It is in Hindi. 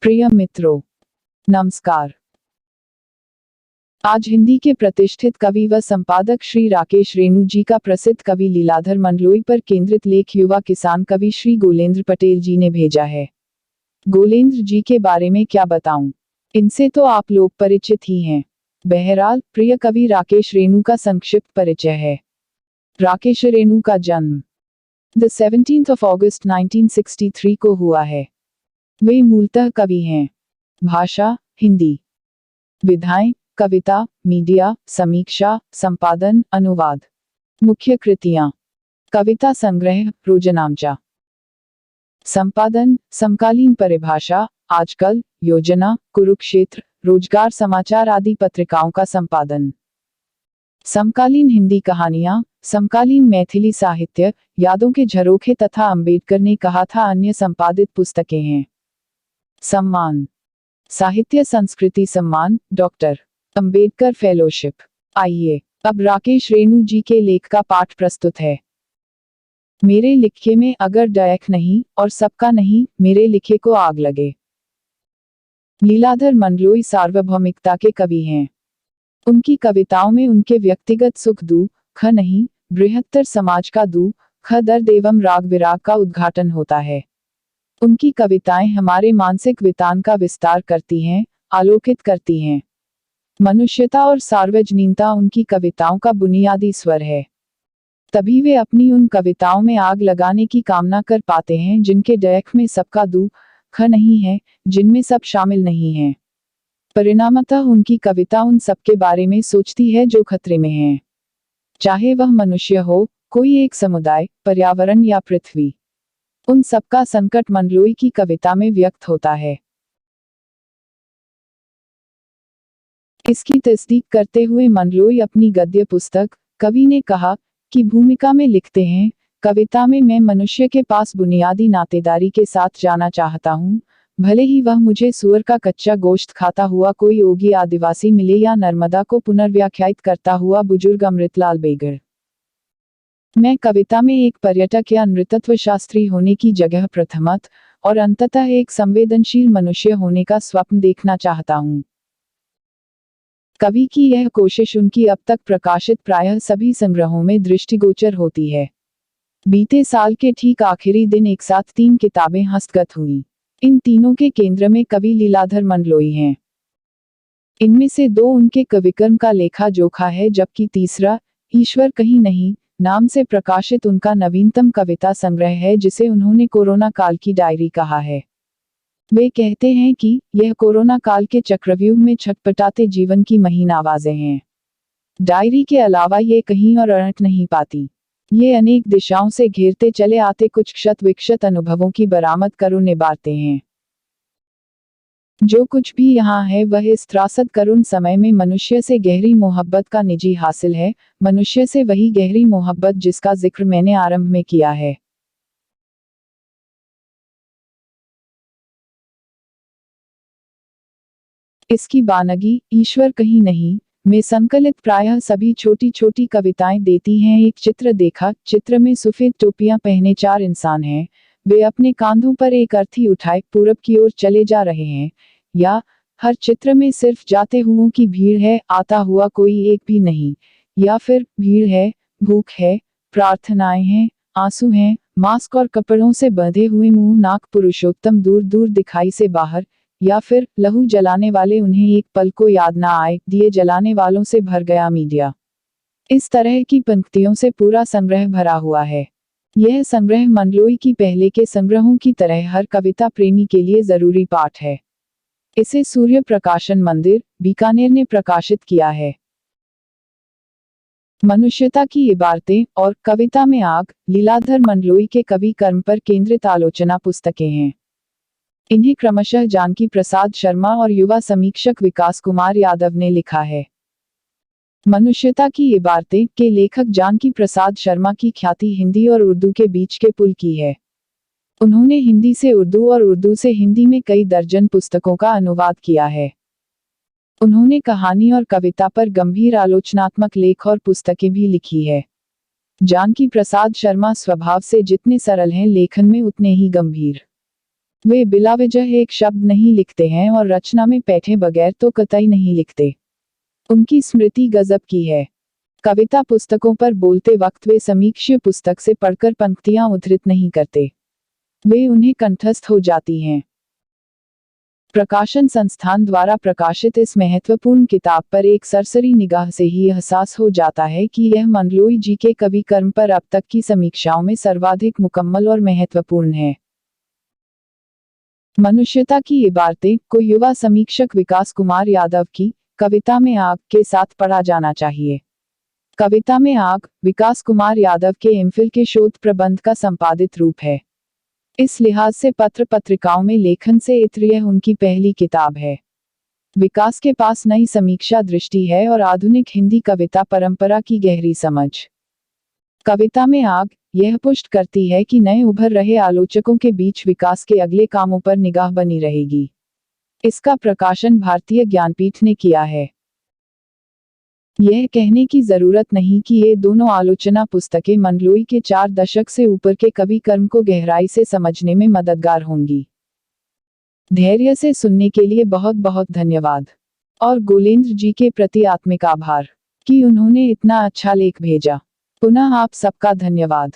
प्रिय मित्रों, नमस्कार। आज हिंदी के प्रतिष्ठित कवि व संपादक श्री राकेश रेणु जी का प्रसिद्ध कवि लीलाधर मंडलोई पर केंद्रित लेख युवा किसान कवि श्री गोलेंद्र पटेल जी ने भेजा है। गोलेंद्र जी के बारे में क्या बताऊं, इनसे तो आप लोग परिचित ही हैं। बहरहाल, प्रिय कवि राकेश रेणु का संक्षिप्त परिचय है। राकेश रेणु का जन्म 17 अगस्त 1963 को हुआ है। वे मूलतः कवि हैं। भाषा हिंदी। विधाएं कविता, मीडिया, समीक्षा, संपादन, अनुवाद। मुख्य कृतियां: कविता संग्रह रोजनामचा। संपादन समकालीन परिभाषा, आजकल, योजना, कुरुक्षेत्र, रोजगार समाचार आदि पत्रिकाओं का संपादन। समकालीन हिंदी कहानियां, समकालीन मैथिली साहित्य, यादों के झरोखे तथा अंबेडकर ने कहा था अन्य संपादित पुस्तकें हैं। सम्मान: साहित्य संस्कृति सम्मान, डॉक्टर अंबेडकर फेलोशिप। आइए अब राकेश रेणु जी के लेख का पाठ प्रस्तुत है। मेरे लिखे में अगर डायक नहीं और सबका नहीं, मेरे लिखे को आग लगे। लीलाधर मंडलोई सार्वभौमिकता के कवि हैं। उनकी कविताओं में उनके व्यक्तिगत सुख दुख नहीं, बृहत्तर समाज का दुख दर्द एवं राग विराग का उद्घाटन होता है। उनकी कविताएं हमारे मानसिक वितान का विस्तार करती हैं, आलोकित करती हैं। मनुष्यता और सार्वजनीनता उनकी कविताओं का बुनियादी स्वर है। तभी वे अपनी उन कविताओं में आग लगाने की कामना कर पाते हैं जिनके डायक में सबका दुख नहीं है, जिनमें सब शामिल नहीं है। परिणामतः उनकी कविता उन सबके बारे में सोचती है जो खतरे में हैं। चाहे वह मनुष्य हो, कोई एक समुदाय, पर्यावरण या पृथ्वी, उन सबका संकट मंडलोई की कविता में व्यक्त होता है। इसकी तस्दीक करते हुए मंडलोई अपनी गद्य पुस्तक कवि ने कहा की भूमिका में लिखते हैं, कविता में मैं मनुष्य के पास बुनियादी नातेदारी के साथ जाना चाहता हूँ, भले ही वह मुझे सुअर का कच्चा गोश्त खाता हुआ कोई ओगी आदिवासी मिले या नर्मदा को पुनर्व्याख्यायित करता हुआ बुजुर्ग अमृतलाल बेगड़। मैं कविता में एक पर्यटक या नृतत्व शास्त्री होने की जगह प्रथमत और अंततः एक संवेदनशील मनुष्य होने का स्वप्न देखना चाहता हूँ। कवि की यह कोशिश उनकी अब तक प्रकाशित प्रायः सभी संग्रहों में दृष्टिगोचर होती है। बीते साल के ठीक आखिरी दिन एक साथ 3 किताबें हस्तगत हुई। इन तीनों के केंद्र में कवि लीलाधर मंडलोई हैं। इनमें से 2 उनके कविकर्म का लेखा जोखा है, जबकि तीसरा, ईश्वर कहीं नहीं, नाम से प्रकाशित उनका नवीनतम कविता संग्रह है, जिसे उन्होंने कोरोना काल की डायरी कहा है। वे कहते हैं कि यह कोरोना काल के चक्रव्यूह में छटपटाते जीवन की महीन आवाजें हैं। डायरी के अलावा ये कहीं और अड़क नहीं पाती। ये अनेक दिशाओं से घेरते चले आते कुछ क्षत विक्षत अनुभवों की बरामद कर उन्हें बांटते हैं। जो कुछ भी यहाँ है वह इस त्रासद करुण समय में मनुष्य से गहरी मोहब्बत का निजी हासिल है, मनुष्य से वही गहरी मोहब्बत जिसका जिक्र मैंने आरंभ में किया है। इसकी बानगी, ईश्वर कहीं नहीं, में संकलित प्रायः सभी छोटी छोटी कविताएं देती हैं एक चित्र देखा। चित्र में सफेद टोपियां पहने 4 इंसान हैं। वे अपने कांधों पर एक अर्थी उठाए पूरब की ओर चले जा रहे हैं। या हर चित्र में सिर्फ जाते हुओं की भीड़ है, आता हुआ कोई एक भी नहीं। या फिर भीड़ है, भूख है, प्रार्थनाएं हैं, आंसू हैं, मास्क और कपड़ों से बंधे हुए मुंह नाक पुरुषोत्तम दूर दूर दिखाई से बाहर। या फिर लहू जलाने वाले उन्हें एक पल को याद ना आए, दिए जलाने वालों से भर गया मीडिया। इस तरह की पंक्तियों से पूरा संग्रह भरा हुआ है। यह संग्रह मंडलोई की पहले के संग्रहों की तरह हर कविता प्रेमी के लिए जरूरी पाठ है। इसे सूर्य प्रकाशन मंदिर, बीकानेर ने प्रकाशित किया है। मनुष्यता की इबारतें और कविता में आग, लीलाधर मंडलोई के कवि कर्म पर केंद्रित आलोचना पुस्तकें हैं। इन्हें क्रमशः जानकी प्रसाद शर्मा और युवा समीक्षक विकास कुमार यादव ने लिखा है। मनुष्यता की इबारतें के लेखक जानकी प्रसाद शर्मा की ख्याति हिंदी और उर्दू के बीच के पुल की है। उन्होंने हिंदी से उर्दू और उर्दू से हिंदी में कई दर्जन पुस्तकों का अनुवाद किया है। उन्होंने कहानी और कविता पर गंभीर आलोचनात्मक लेख और पुस्तकें भी लिखी है। जानकी प्रसाद शर्मा स्वभाव से जितने सरल हैं, लेखन में उतने ही गंभीर। वे बिलावजह एक शब्द नहीं लिखते हैं और रचना में बैठे बगैर तो कतई नहीं लिखते। उनकी स्मृति गजब की है। कविता पुस्तकों पर बोलते वक्त वे समीक्ष्य पुस्तक से पढ़कर पंक्तियां उद्धृत नहीं करते, वे उन्हें कंठस्थ हो जाती हैं। प्रकाशन संस्थान द्वारा प्रकाशित इस महत्वपूर्ण किताब पर एक सरसरी निगाह से ही एहसास हो जाता है कि यह मंडलोई जी के कवि कर्म पर अब तक की समीक्षाओं में सर्वाधिक मुकम्मल और महत्वपूर्ण है। मनुष्यता की इबारतें को युवा समीक्षक विकास कुमार यादव की कविता में आग के साथ पढ़ा जाना चाहिए। कविता में आग विकास कुमार यादव के एमफिल के शोध प्रबंध का संपादित रूप है। इस लिहाज से पत्र पत्रिकाओं में लेखन से इतर यह उनकी पहली किताब है। विकास के पास नई समीक्षा दृष्टि है और आधुनिक हिंदी कविता परंपरा की गहरी समझ। कविता में आग यह पुष्ट करती है कि नए उभर रहे आलोचकों के बीच विकास के अगले कामों पर निगाह बनी रहेगी। इसका प्रकाशन भारतीय ज्ञानपीठ ने किया है। यह कहने की जरूरत नहीं कि ये दोनों आलोचना पुस्तकें मंडलोई के 4 दशक से ऊपर के कवि कर्म को गहराई से समझने में मददगार होंगी। धैर्य से सुनने के लिए बहुत बहुत धन्यवाद और गोलेंद्र जी के प्रति आत्मिक आभार कि उन्होंने इतना अच्छा लेख भेजा। पुनः आप सबका धन्यवाद।